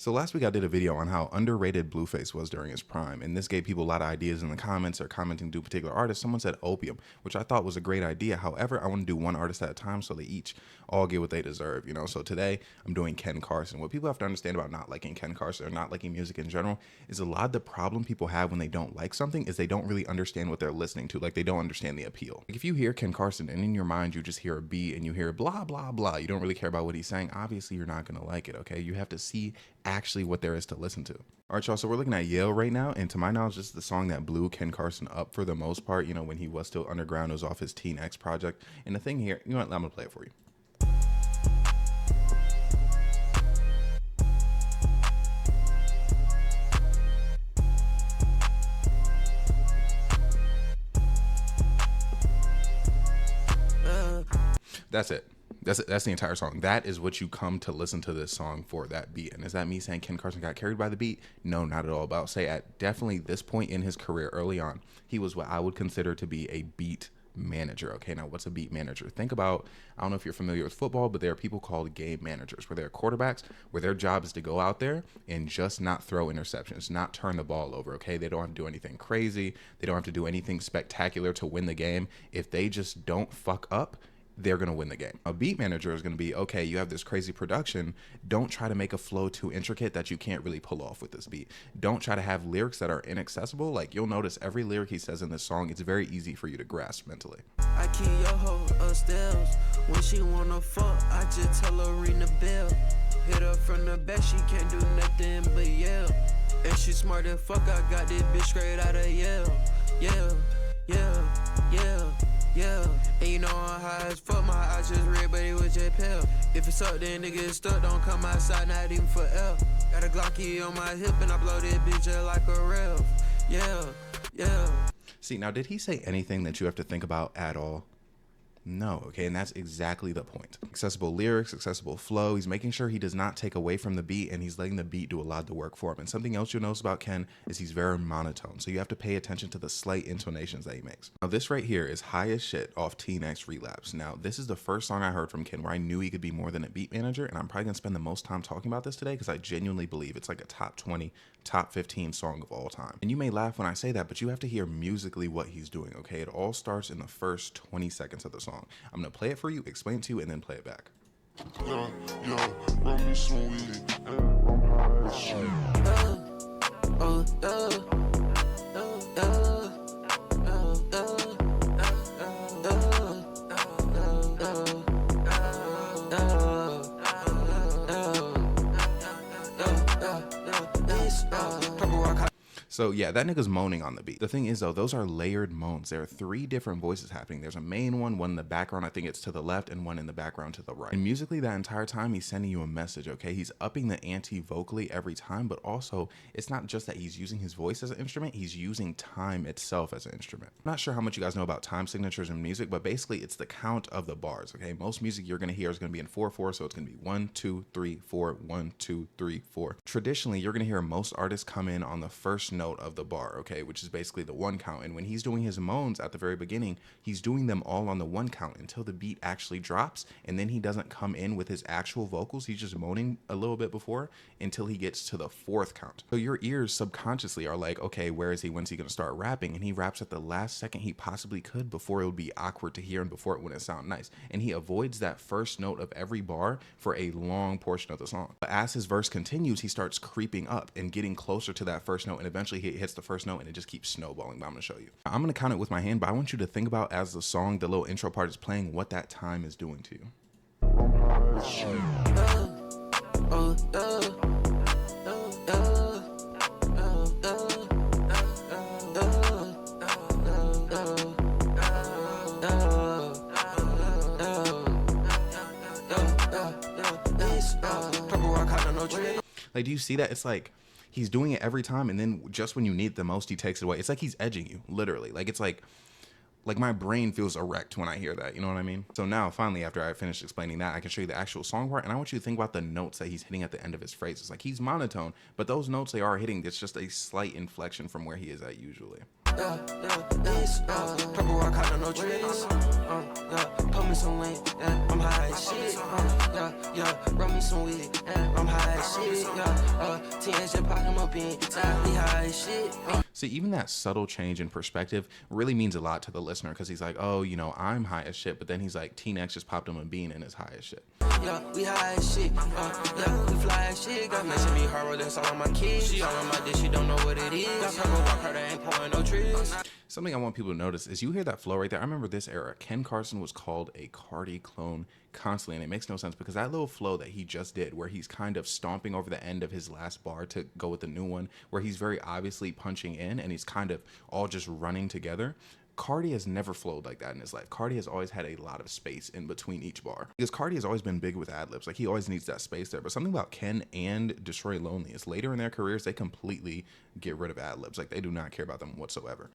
So last week I did a video on how underrated Blueface was during his prime, and this gave people a lot of ideas in the comments or commenting to particular artists. Someone said Opium, which I thought was a great idea. However, I want to do one artist at a time so they each all get what they deserve, you know? So today I'm doing Ken Carson. What people have to understand about not liking Ken Carson or not liking music in general is a lot of the problem people have when they don't like something is they don't really understand what they're listening to. Like they don't understand the appeal. Like if you hear Ken Carson and in your mind you just hear a beat and you hear blah, blah, blah, you don't really care about what he's saying, obviously you're not going to like it, okay? You have to see actually what there is to listen to. All right, y'all, so we're looking at Yale right now, and to my knowledge, this is the song that blew Ken Carson up for the most part, you know, when he was still underground. It was off his Teen X project. And the thing here, you know what, I'm gonna play it for you. That's it. That's the entire song. That is what you come to listen to this song for, that beat. And is that me saying Ken Carson got carried by the beat? No, not at all. But I'll say at definitely this point in his career early on, he was what I would consider to be a beat manager. Okay, now what's a beat manager? Think about, I don't know if you're familiar with football, but there are people called game managers where they're quarterbacks, where their job is to go out there and just not throw interceptions, not turn the ball over. Okay, they don't have to do anything crazy. They don't have to do anything spectacular to win the game. If they just don't fuck up, they're going to win the game. A beat manager is going to be, okay, you have this crazy production. Don't try to make a flow too intricate that you can't really pull off with this beat. Don't try to have lyrics that are inaccessible. Like you'll notice every lyric he says in this song, it's very easy for you to grasp mentally. I keep your hoe upstairs. When she wanna fuck, I just tell her ring the bell. Hit her from the back, she can't do nothing but yell. And she smart as fuck, I got this bitch straight out of Yale. Yeah, yeah, yeah. Yeah, and you know I'm high as fuck, my eyes just red, but it was just pale. If it's up, then niggas stuck, don't come outside, not even for L. Got a Glocky on my hip, and I blow this bitch just like a rev. Yeah, yeah. See, now did he say anything that you have to think about at all? No, okay, and that's exactly the point. Accessible lyrics, accessible flow. He's making sure he does not take away from the beat, and he's letting the beat do a lot of the work for him. And something else you'll notice about Ken is he's very monotone, so you have to pay attention to the slight intonations that he makes. Now, this right here is high as shit off Teen X Relapse. Now, this is the first song I heard from Ken where I knew he could be more than a beat manager, and I'm probably gonna spend the most time talking about this today because I genuinely believe it's like a top 20, top 15 song of all time. And you may laugh when I say that, but you have to hear musically what he's doing, okay? It all starts in the first 20 seconds of the song. I'm gonna play it for you, explain it to you, and then play it back. Run me some weed, So yeah, that nigga's moaning on the beat. The thing is though, those are layered moans. There are three different voices happening. There's a main one in the background, I think it's to the left, and one in the background to the right. And musically that entire time, he's sending you a message, okay? He's upping the ante vocally every time, but also it's not just that he's using his voice as an instrument, he's using time itself as an instrument. I'm not sure how much you guys know about time signatures in music, but basically it's the count of the bars, okay? Most music you're gonna hear is gonna be in 4/4, so it's gonna be 1, 2, 3, 4, 1, 2, 3, 4. Traditionally, you're gonna hear most artists come in on the first note of the bar, okay, which is basically the one count. And when he's doing his moans at the very beginning, he's doing them all on the one count until the beat actually drops, and then he doesn't come in with his actual vocals. He's just moaning a little bit before until he gets to the fourth count. So your ears subconsciously are like, okay, where is he? When's he gonna start rapping? And he raps at the last second he possibly could before it would be awkward to hear and before it wouldn't sound nice. And he avoids that first note of every bar for a long portion of the song. But as his verse continues, he starts creeping up and getting closer to that first note, and eventually he hits the first note and it just keeps snowballing. But I'm gonna show you. I'm gonna count it with my hand, but I want you to think about as the song, the little intro part is playing, what that time is doing to you. Like, do you see that? It's like he's doing it every time, and then just when you need it the most, he takes it away. It's like he's edging you, literally. Like, it's like Like my brain feels erect when I hear that, you know what I mean? So now finally, after I finished explaining that, I can show you the actual song part, and I want you to think about the notes that he's hitting at the end of his phrases. Like he's monotone, but those notes they are hitting, it's just a slight inflection from where he is at usually. Purple rock out of no trees. Put me some weed, I'm high as shit. Run me some weed, I'm high as shit. Teenage pop him up in, we high as shit. See, even that subtle change in perspective really means a lot to the listener, because he's like, oh, you know, I'm high as shit, but then he's like, Teen X just popped him a bean and is high as shit. Yeah, we high as shit. We fly as shit. Got messing me hard with this all on my kids. She all on my dick, she don't know what it is. Got purple rock her, ain't pouring no trees. Something I want people to notice is you hear that flow right there. I remember this era. Ken Carson was called a Cardi clone constantly, and it makes no sense because that little flow that he just did, where he's kind of stomping over the end of his last bar to go with the new one, where he's very obviously punching in and he's kind of all just running together. Cardi has never flowed like that in his life. Cardi has always had a lot of space in between each bar. Because Cardi has always been big with ad-libs. Like, he always needs that space there. But something about Ken and Destroy Lonely is later in their careers, they completely get rid of ad-libs. Like, they do not care about them whatsoever.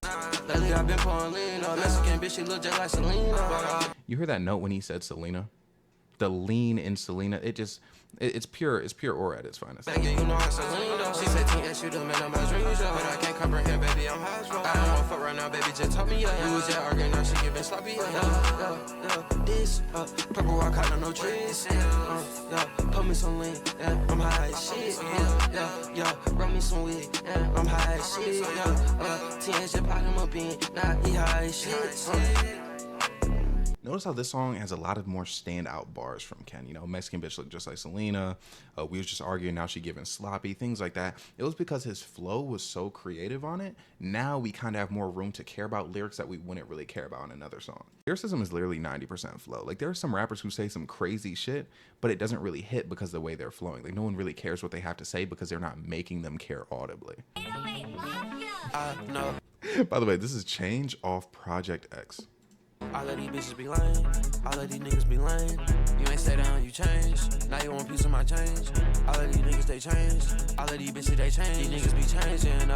Lately I've been pouring lean on Mexican bitch, she look just like Selena. You heard that note when he said Selena? The lean in Selena, it's pure aura at its finest. You know I'm Selena. She said, Teen, you the man of my dreams, but I can't comprehend, baby, I'm high as fuck. I don't want to fuck right now, baby, just tell me, yeah. We was just arguing, now she giving sloppy, This, purple rock out of no trees, put me some lean, I'm high as shit, run me some weed, I'm high as shit, Teen, just pop him up in, nah, he high as shit, Notice how this song has a lot of more standout bars from Ken. You know, Mexican bitch look just like Selena. We was just arguing, now she giving sloppy, things like that. It was because his flow was so creative on it. Now we kind of have more room to care about lyrics that we wouldn't really care about in another song. Lyricism is literally 90% flow. Like, there are some rappers who say some crazy shit, but it doesn't really hit because of the way they're flowing. Like, no one really cares what they have to say because they're not making them care audibly. no. By the way, this is Change off Project X. All of these bitches be lying, all of these niggas be lying. You ain't stay down, you change. Now you want a piece of my change. All of these niggas, they change. All of these bitches, they change. These niggas be changing,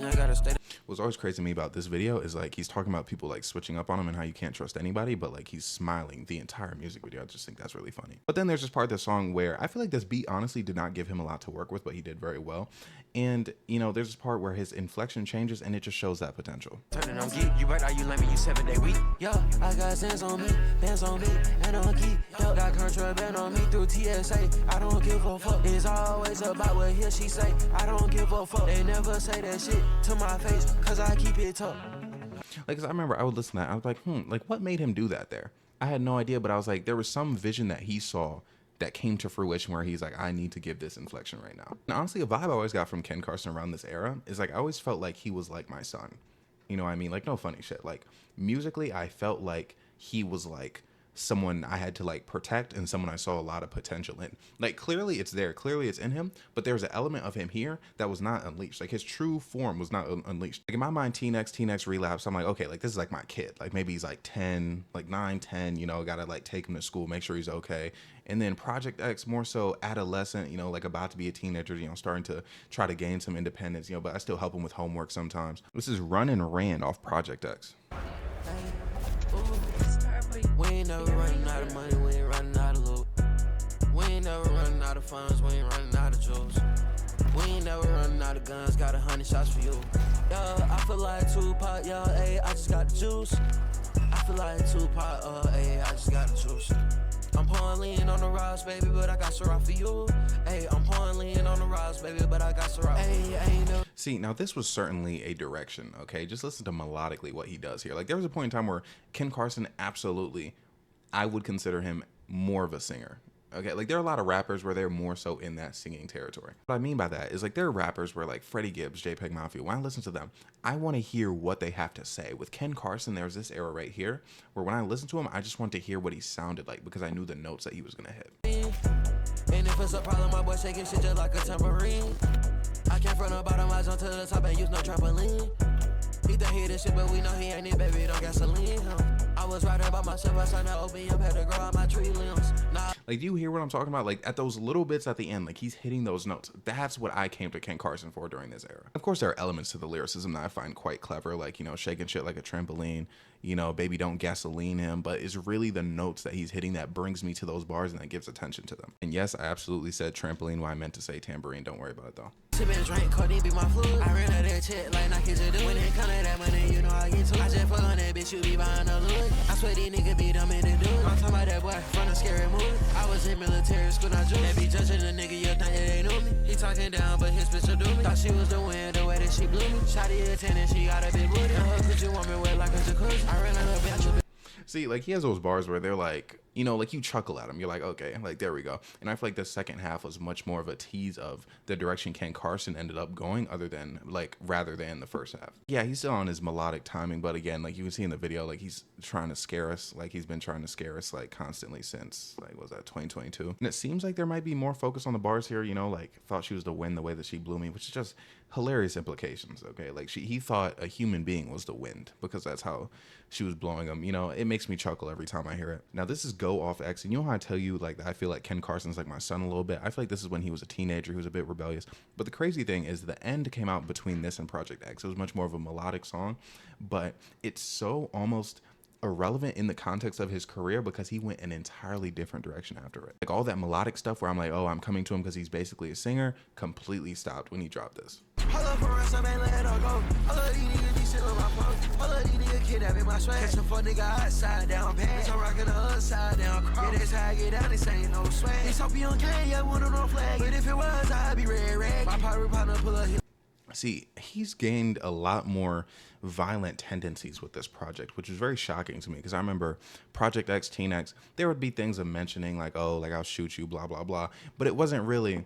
you ain't gotta stay. What's always crazy to me about this video is, like, he's talking about people like switching up on him and how you can't trust anybody, but like he's smiling the entire music video. I just think that's really funny. But then there's this part of the song where I feel like this beat honestly did not give him a lot to work with, but he did very well. And you know, there's this part where his inflection changes and it just shows that potential. Turning on geek, you right, are you lame, you 7-day week? Yeah, I got sense on me, bands on me, and on key. Yo, got contraband on me through TSA. I don't give a fuck. It's always about what he or she say. I don't give a fuck. They never say that shit to my face, cause I keep it tough. Like, 'cause I remember I would listen to that, I was like, like, what made him do that there? I had no idea, but I was like, there was some vision that he saw that came to fruition where he's like, I need to give this inflection right now. And honestly, a vibe I always got from Ken Carson around this era is like, I always felt like he was like my son. You know what I mean? Like, no funny shit. Like, musically, I felt like he was like someone I had to like protect and someone I saw a lot of potential in. Like, clearly it's there, clearly it's in him, but there's an element of him here that was not unleashed. Like, his true form was not unleashed. Like, in my mind, Teen X Relapse, I'm like, okay, like, this is like my kid. Like, maybe he's like 10, like 9, 10, you know, gotta like take him to school, make sure he's okay. And then Project X, more so adolescent, you know, like about to be a teenager, you know, starting to try to gain some independence, you know, but I still help him with homework sometimes. This is Run and Ran off Project X. We ain't never running out of money, we ain't running out of loot. We ain't never running out of funds, we ain't running out of juice. We ain't never running out of guns, got 100 shots for you. Yeah, I feel like Tupac, yeah, ayy, I just got the juice. I feel like Tupac, ayy, I just got the juice. I'm pouring lean on the rocks, baby, but I got Ciroc for you. Hey, I'm pouring lean on the rocks, baby, but I got Ciroc. Hey, ain't no. See, now this was certainly a direction, okay? Just listen to melodically what he does here. Like, there was a point in time where Ken Carson, absolutely, I would consider him more of a singer. Okay, like, there are a lot of rappers where they're more so in that singing territory. What I mean by that is, like, there are rappers where, like, Freddie Gibbs, JPEG Mafia, when I listen to them, I want to hear what they have to say. With Ken Carson, there's this era right here where when I listen to him, I just want to hear what he sounded like because I knew the notes that he was going to hit. And if it's a problem, my boy shaking shit just like a tambourine. I came from the bottom, I jumped to the top and used no trampoline. He think he the shit, but we know he ain't it, baby, don't gasoline, huh? I was right about myself, I signed the opium, had to grow out my tree limbs. Nah. Like, do you hear what I'm talking about? Like, at those little bits at the end, like, he's hitting those notes. That's what I came to Ken Carson for during this era. Of course, there are elements to the lyricism that I find quite clever, like, you know, shaking shit like a trampoline, you know, baby don't gasoline him, but it's really the notes that he's hitting that brings me to those bars and that gives attention to them. And yes, I absolutely said trampoline when I meant to say tambourine. Don't worry about it, though. Sippin' drink, codeine be my fluid. I ran out that check like Nike just do. When it come to that money, you know I get to it. I just fuck on that bitch, you be behind the look. I swear these niggas be dumb and they do it. I'm talking about that boy from a scary movie. I was in military school, not Jew. They be judging the nigga, you think that they knew me. He talking down, but his bitch will do me. Thought she was the wind, the way that she blew me. Shotty a 10 and she got a big booty. And her coochie want me wet like a jacuzzi. I ran out of bitch. See, like, he has those bars where they're like, you know, like, you chuckle at him. You're like, okay, like, there we go. And I feel like the second half was much more of a tease of the direction Ken Carson ended up going rather than the first half. Yeah, he's still on his melodic timing, but again, like, you can see in the video, like, he's trying to scare us. Like, he's been trying to scare us, like, constantly since, like, what was that, 2022? And it seems like there might be more focus on the bars here, you know, like, thought she was the wind the way that she blew me, which is just hilarious implications, okay? Like, he thought a human being was the wind because that's how she was blowing him. You know, it makes me chuckle every time I hear it. Now, this is Go Off X, and you know how I tell you, like, I feel like Ken Carson's like my son a little bit? I feel like this is when he was a teenager, he was a bit rebellious. But the crazy thing is the end came out between this and Project X. It was much more of a melodic song, but it's so almost irrelevant in the context of his career because he went an entirely different direction after it. Like, all that melodic stuff where I'm like, oh, I'm coming to him because he's basically a singer, completely stopped when he dropped this. I love for us, I ain't let her go. I love these niggas be sitting on my phone. I love these niggas kidnapping my swag. Catch a fuck nigga outside down pants. I'm rocking the upside down cross. Yeah, that's how I get down, this ain't no swag. It's hope you don't care, yeah, one on no flag. But if it was, I'd be red rag. My pirate partner pull up. See, he's gained a lot more violent tendencies with this project, which is very shocking to me because I remember Project X, Teen X, there would be things of mentioning like, oh, like I'll shoot you, blah, blah, blah. But it really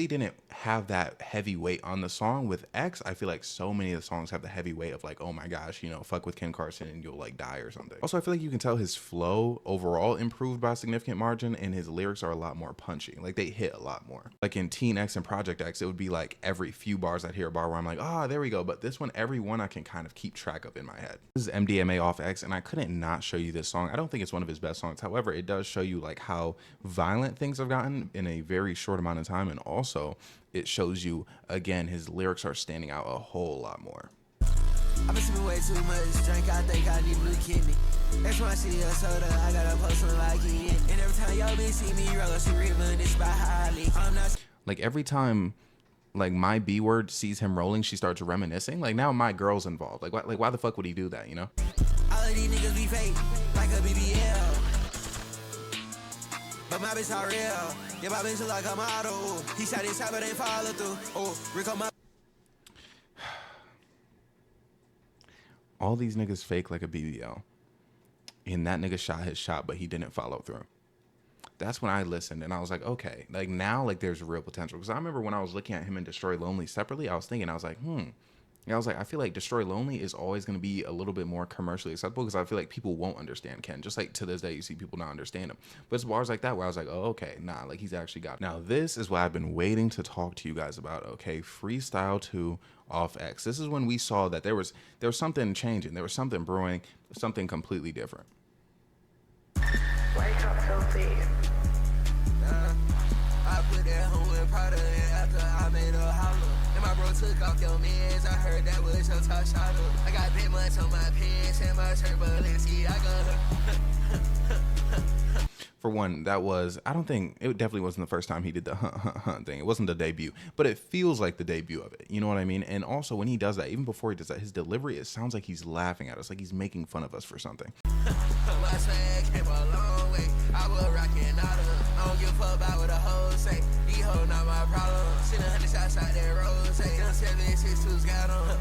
didn't have that heavy weight on the song. With X, I feel like so many of the songs have the heavy weight of like, oh my gosh, you know, fuck with Ken Carson and you'll like die or something. Also, I feel like you can tell his flow overall improved by a significant margin and his lyrics are a lot more punchy. Like they hit a lot more. Like in Teen X and Project X, it would be like every few bars I'd hear a bar where I'm like, ah, there we go. But this one, every one I can kind of keep track of in my head. This is MDMA off X and I couldn't not show you this song. I don't think it's one of his best songs. However, it does show you like how violent things have gotten in a very short amount of time. And also it shows you, again, his lyrics are standing out a whole lot more. I've been sipping way too much drink, I think I need blue kidney. Every time I see a soda, I gotta post something like it. And every time y'all bitch see me roll, she ribbon, it's by highly. I'm not. Like every time like my B word sees him rolling, she starts reminiscing. Like now my girl's involved. Like why the fuck would he do that, you know? All of these niggas be fake, like a BBL. But my bitch not real. Yeah, my bitch like a model. He shot his shot, but ain't follow through. Oh, Rick on my. All these niggas fake like a BBL. And that nigga shot his shot, but he didn't follow through. That's when I listened and I was like, okay, like now like there's real potential. Because I remember when I was looking at him and Destroy Lonely separately, I was thinking, I was like, I feel like Destroy Lonely is always going to be a little bit more commercially acceptable because I feel like people won't understand Ken. Just like to this day, you see people not understand him. But it's bars like that where I was like, oh, okay, nah, like he's actually got it. Now, this is what I've been waiting to talk to you guys about, okay? Freestyle 2 off X. This is when we saw that there was something changing. There was something brewing, something completely different. Wake up, filthy. I put that home with Prada in after I made a holler. And my bro took off your mans. I heard that was your top shot. I got big much on my pants and my shirt, but let's see, I got For one, that was, I don't think, it definitely wasn't the first time he did the thing. It wasn't the debut, but it feels like the debut of it. You know what I mean? And also when he does that, even before he does that, his delivery, it sounds like he's laughing at us, like he's making fun of us for something. my swag came a long way. I was rocking out of. I don't give a fuck about what the hoes say. These hoes not my problem. Seen 100 shots out that rose. Them 762s got on.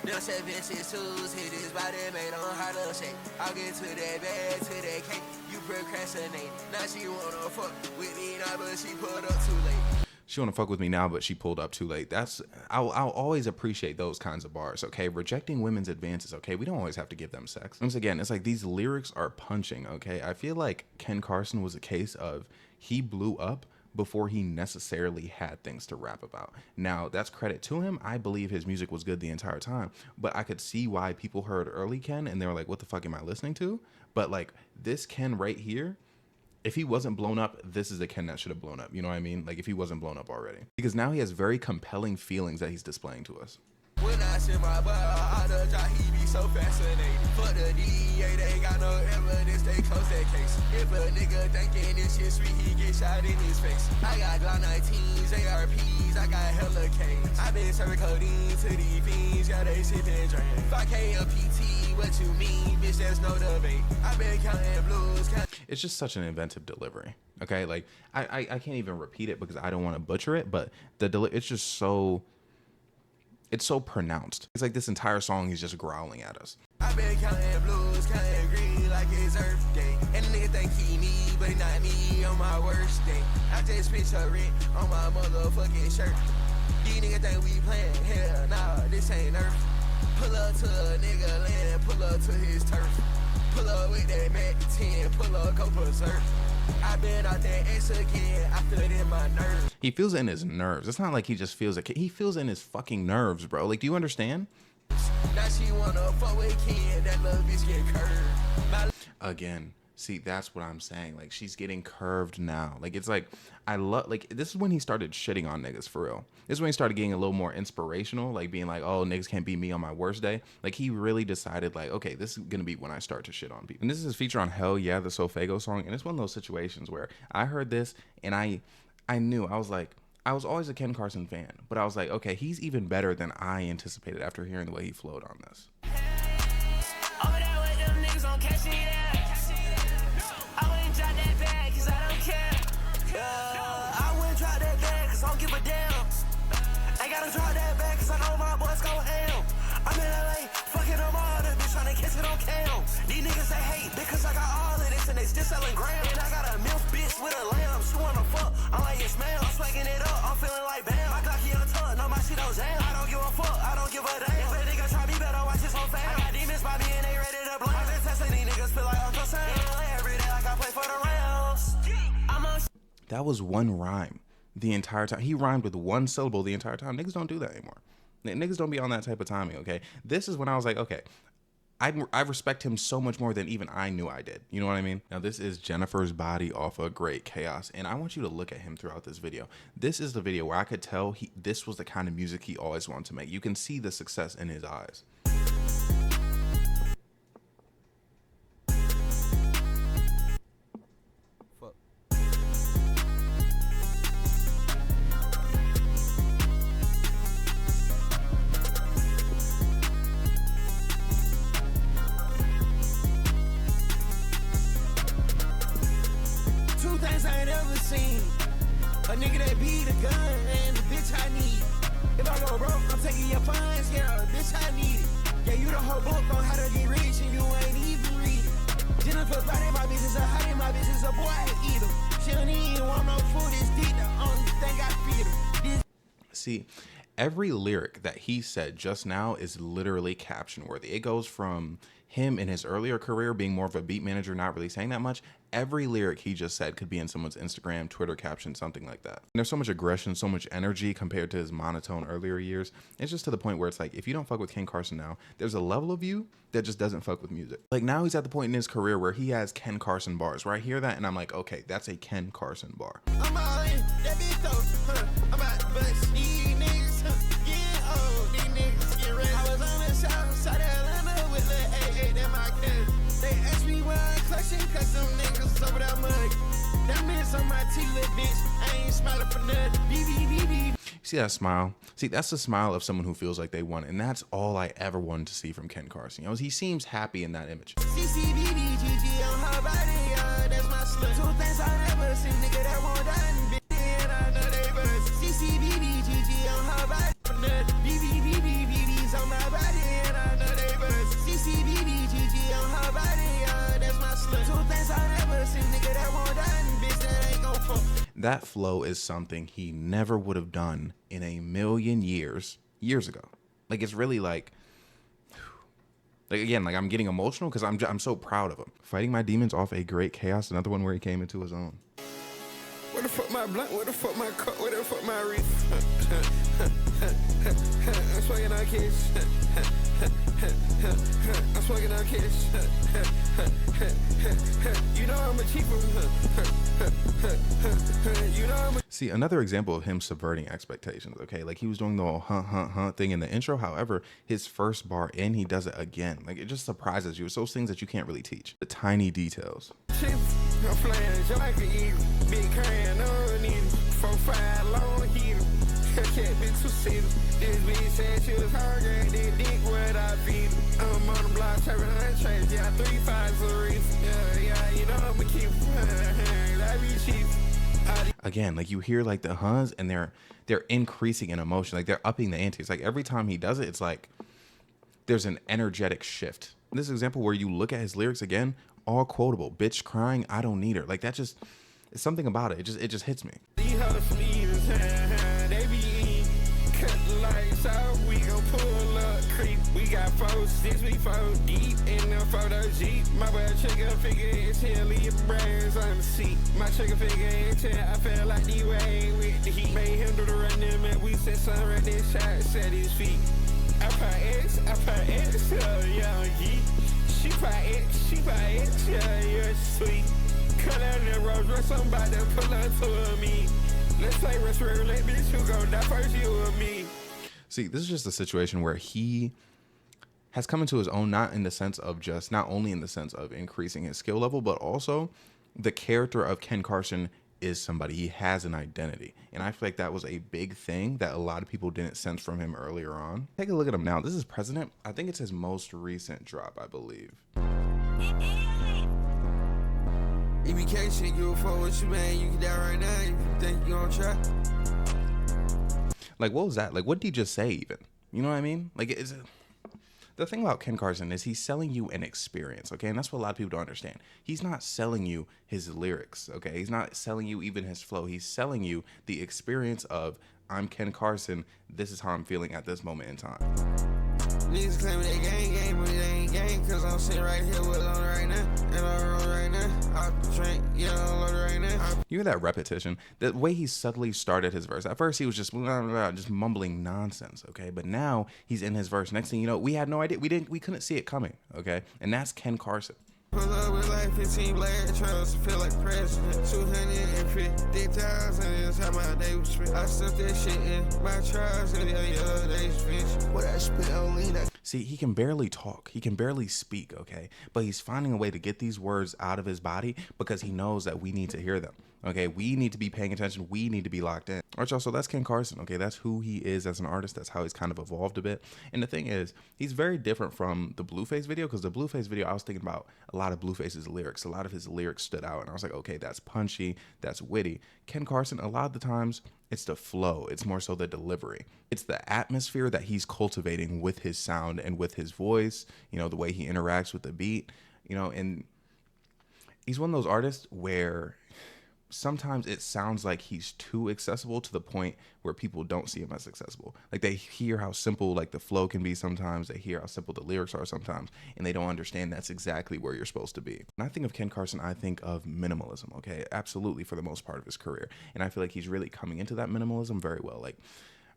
Them 762s hit his body, made on Harlem shake. I'll get to that bag, to that cake. You procrastinate. Now she wanna fuck with me now, but she pulled up too late. She want to fuck with me now, but she pulled up too late. I'll always appreciate those kinds of bars, okay? Rejecting women's advances, okay? We don't always have to give them sex. Once again, it's like these lyrics are punching, okay? I feel like Ken Carson was a case of he blew up, before he necessarily had things to rap about. Now, that's credit to him. I believe his music was good the entire time, but I could see why people heard early Ken and they were like, what the fuck am I listening to? But like this Ken right here, if he wasn't blown up, this is the Ken that should have blown up. You know what I mean? Like if he wasn't blown up already. Because now he has very compelling feelings that he's displaying to us. When I send my butt out the job, he be so fascinated. For the DEA, they got no evidence, they close that case. If a nigga thinking this shit sweet, he get shot in his face. I got Glock 19s, ARPs, I got hella K's. I been serving codeine to these fiends, yeah, they sip and drink. 5K a PT, what you mean, bitch, there's no debate. I been counting blues, It's just such an inventive delivery. Okay, like I can't even repeat it because I don't want to butcher it, but it's just so, it's so pronounced. It's like this entire song he's just growling at us. I been counting blues, counting green like it's Earth Day. And nigga think he me, but he not me on my worst day. I just spent your rent on my motherfucking shirt. These niggas think we playing, hell nah, this ain't Earth. Pull up to a nigga land, pull up to his turf. Pull up with that Mac 10, pull up, go berserk. I been out that X again, I feel it in my nerves. He feels it in his nerves. It's not like he just feels it. He feels it in his fucking nerves, bro. Like, do you understand? Now she wanna fuck with Ken, that little bitch get curved. Again, see, that's what I'm saying. Like, she's getting curved now. Like, it's like, I love, like, this is when he started shitting on niggas for real. This is when he started getting a little more inspirational, like being like, oh, niggas can't beat me on my worst day. Like, he really decided, like, okay, this is gonna be when I start to shit on people. And this is his feature on Hell Yeah, the Sofago song. And it's one of those situations where I heard this and I knew, I was like, I was always a Ken Carson fan, but I was like, okay, he's even better than I anticipated after hearing the way he flowed on this. Over there with them niggas on cash it out. I wouldn't drop that bag cause I don't care. Yeah, I wouldn't drop that bag cause I don't give a damn. Ain't gotta drop that bag cause I know my boys go ham. I'm in LA, fucking them all, that bitch tryna kiss it on cam. These niggas they hate because I got all of this and they still selling grams. And I got a milf bitch with a lamb, she wanna fuck. I'm like, yes ma'am, I'm swagging it up, I'm feeling like bam. My Glocky on tuck, no my shit don't jam. I don't give a fuck, I don't give a damn. If a nigga try me better, watch this whole fam. I got demons by me and they ready to blame. I'm just testing these niggas, feel like Uncle Sam. In LA every day like I play for the Rams. I'm on That was one rhyme the entire time. He rhymed with one syllable the entire time. Niggas don't do that anymore. Niggas don't be on that type of timing, okay? This is when I was like, okay, I respect him so much more than even I knew I did. You know what I mean? Now, this is Jennifer's Body off of Great Chaos, and I want you to look at him throughout this video. This is the video where I could tell this was the kind of music he always wanted to make. You can see the success in his eyes. fuck. 2 things I ain't ever seen. A nigga that beat a gun and the bitch I need. If I go broke, I'm taking your funds, yeah, bitch I need it. Yeah, you the whole book on how to get rich and you ain't even read it. Jennifer's body, my business, a hottie, my business, a boy, I eat him. She don't even want no food, it's deep, the only thing I feed him. See, every lyric that he said just now is literally caption worthy. It goes from him in his earlier career being more of a beat manager, not really saying that much. Every lyric he just said could be in someone's Instagram, Twitter caption, something like that. And there's so much aggression, so much energy compared to his monotone earlier years. It's just to the point where it's like, if you don't fuck with Ken Carson now, there's a level of you that just doesn't fuck with music. Like now he's at the point in his career where he has Ken Carson bars, where I hear that and I'm like, okay, that's a Ken Carson bar. I'm all in, that bitch though, I'm about to bust these niggas, yeah, oh, these niggas get ready. I was on the south side of Atlanta with the AA, that my cousin. They asked me why I clutching, cause them niggas over that mug. That bitch on my teeth, little bitch, I ain't smiling for nothing. BBBB. See that smile? See, that's the smile of someone who feels like they won, and that's all I ever wanted to see from Ken Carson. You know, he seems happy in that image. CCBBGG on her body, that's my slut. 2 things I never seen, nigga that won't die, bitch, and I know they buzz. CCBBGG on her body, for nothing. BBBBB's on my body, and I know they buzz. CCBBGG on her body, that's my slut. 2 things I never seen, nigga that won't die, bitch, that ain't gon' fuck. That flow is something he never would have done in a million years ago. Like, it's really like again, like I'm getting emotional because I'm so proud of him. Fighting My Demons off a Great Chaos, another one where he came into his own. Where the fuck my blunt? Where the fuck my cup? Where the fuck my reef? I'm smoking on kids. I'm smoking on kids. You know I'm a cheaper. You know I'm a See, another example of him subverting expectations, okay? Like he was doing the whole huh thing in the intro. However, his first bar in, he does it again. Like it just surprises you. It's those things that you can't really teach. The tiny details. cheap. I'm flying just like an eagle. Big can, no need it. 4-5 long heater. Can't be too seated. This bitch said she was hungry. This dick what I feed her. I'm on the block, serving her trades. Yeah, 3 5s a reef. Yeah, you know I'm a keep. That be cheap. Again, like you hear like the huns and they're increasing in emotion. Like they're upping the ante. It's like every time he does it, it's like there's an energetic shift. This example where you look at his lyrics again, all quotable. Bitch crying, I don't need her. Like that just, it's something about it. It just hits me. These hustle eaters, they be eating. Cut the lights out, we gon' pull up creep. We got 4, 6, we 4 deep in the photo Jeep. My blood trigger figure is here, leave your brains on the seat. My trigger figure is here, I feel like D-Way with the heat. Made him do the running, man, we said something right this shot, set his feet. I put X, young geek. She put X, yeah, you're sweet. Cut out the Rolls Royce, I'm about to pull up to me. Let's play restaurant, let bitch, who go die first, you or me. See, this is just a situation where he has come into his own, not in the sense of just, not only in the sense of increasing his skill level, but also the character of Ken Carson is somebody. He has an identity. And I feel like that was a big thing that a lot of people didn't sense from him earlier on. Take a look at him now. This is President. I think it's his most recent drop, I believe. EBK shit, give a fuck what you man, you can die right now if you think you gonna try. Like, what was that? Like, what did he just say even? You know what I mean? Like, the thing about Ken Carson is he's selling you an experience, okay? And that's what a lot of people don't understand. He's not selling you his lyrics, okay? He's not selling you even his flow. He's selling you the experience of, I'm Ken Carson, this is how I'm feeling at this moment in time. Niggas claiming they gang, but they ain't gang, cause I'm sitting right here with Lone right now, and I'm rolling right now, off the drink, yeah, I'm loaded right now. You hear that repetition? The way he subtly started his verse. At first, he was just mumbling nonsense, okay? But now he's in his verse. Next thing you know, we had no idea. We couldn't see it coming, okay? And that's Ken Carson. Pull up with like 15 black trails, feel like president. 250,000 is how my day was spent. I stuffed that shit in my trials and the other days finished. What I spent on lean. See, he can barely talk. He can barely speak, okay? But he's finding a way to get these words out of his body because he knows that we need to hear them, okay? We need to be paying attention. We need to be locked in. All right, y'all, so that's Ken Carson, okay? That's who he is as an artist. That's how he's kind of evolved a bit. And the thing is, he's very different from the Blueface video because the Blueface video, I was thinking about a lot of Blueface's lyrics. A lot of his lyrics stood out, and I was like, okay, that's punchy, that's witty. Ken Carson, a lot of the times, it's the flow. It's more so the delivery. It's the atmosphere that he's cultivating with his sound and with his voice, you know, the way he interacts with the beat, you know, and he's one of those artists where sometimes it sounds like he's too accessible to the point where people don't see him as accessible. Like they hear how simple like the flow can be sometimes, they hear how simple the lyrics are sometimes, and they don't understand that's exactly where you're supposed to be. When I think of Ken Carson, I think of minimalism, okay? Absolutely, for the most part of his career. And I feel like he's really coming into that minimalism very well. Like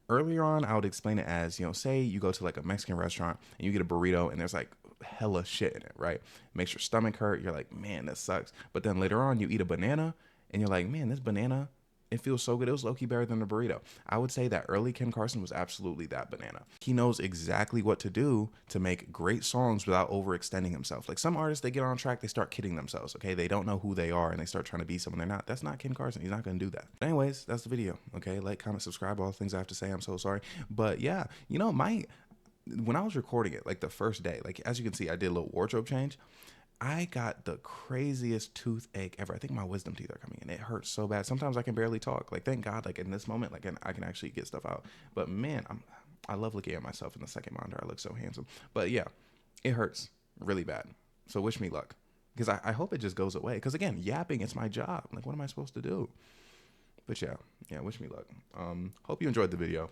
earlier on, I would explain it as, you know, say you go to like a Mexican restaurant and you get a burrito and there's like hella shit in it, right? Makes your stomach hurt. You're like, man, that sucks. But then later on you eat a banana and you're like, man, this banana, it feels so good. It was low-key better than the burrito. I would say that early Ken Carson was absolutely that banana. He knows exactly what to do to make great songs without overextending himself. Like some artists, they get on track, they start kidding themselves, okay? They don't know who they are and they start trying to be someone they're not. That's not Ken Carson. He's not going to do that. But anyways, that's the video, okay? Like, comment, subscribe, all the things I have to say. I'm so sorry. But yeah, you know, when I was recording it, like the first day, like as you can see, I did a little wardrobe change. I got the craziest toothache ever. I think my wisdom teeth are coming in. It hurts so bad. Sometimes I can barely talk. Like, thank God, like in this moment, like I can actually get stuff out. But man, I love looking at myself in the second monitor. I look so handsome. But yeah, it hurts really bad. So wish me luck. Because I hope it just goes away. Because again, yapping, it's my job. Like, what am I supposed to do? But yeah, wish me luck. Hope you enjoyed the video.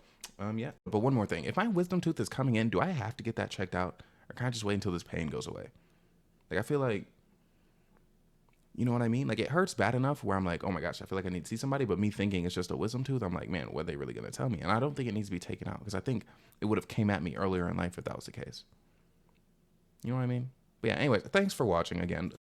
Yeah. But one more thing. If my wisdom tooth is coming in, do I have to get that checked out? Or can I just wait until this pain goes away? Like, I feel like You know what I mean? Like, it hurts bad enough where I'm like, oh my gosh, I feel like I need to see somebody. But me thinking it's just a wisdom tooth, I'm like, man, what are they really going to tell me? And I don't think it needs to be taken out, because I think it would have came at me earlier in life if that was the case. You know what I mean? But yeah, anyways, thanks for watching again.